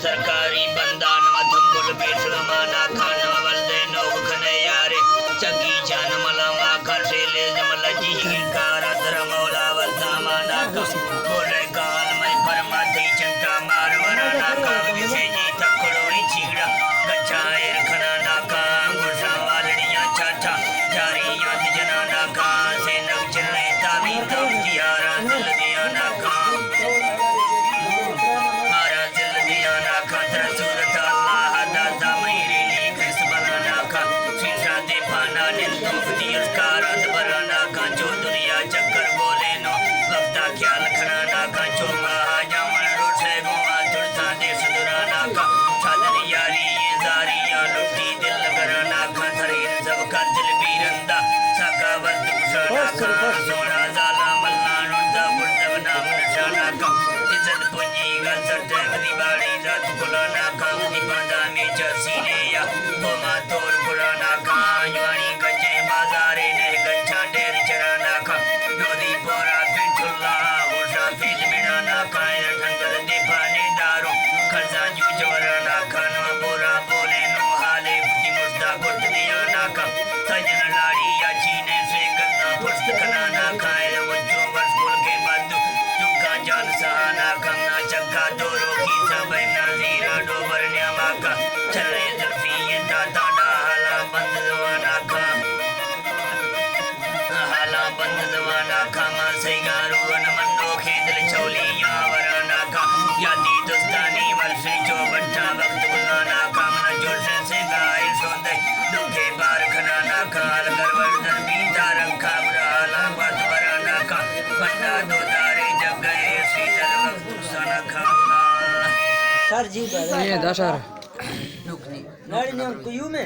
सरकारी बंदा नवा थंबुल बेसलमाना खान वलदे नोग खने यारे चंगी जान मलामा खरसेले जमला जी कारा दर मौला वलदामाना का बोले काल मैं परमाते चंता मार वराना का विसे जी तकड़ोई छीड़ा गचाएर खनाना का गुरसा वालड़ियां चाचा जारियां जनाना का से नग चले तावी तौतियारा दिल दिया ना का सर जी ये 10 सर नाड़ी ने कयू में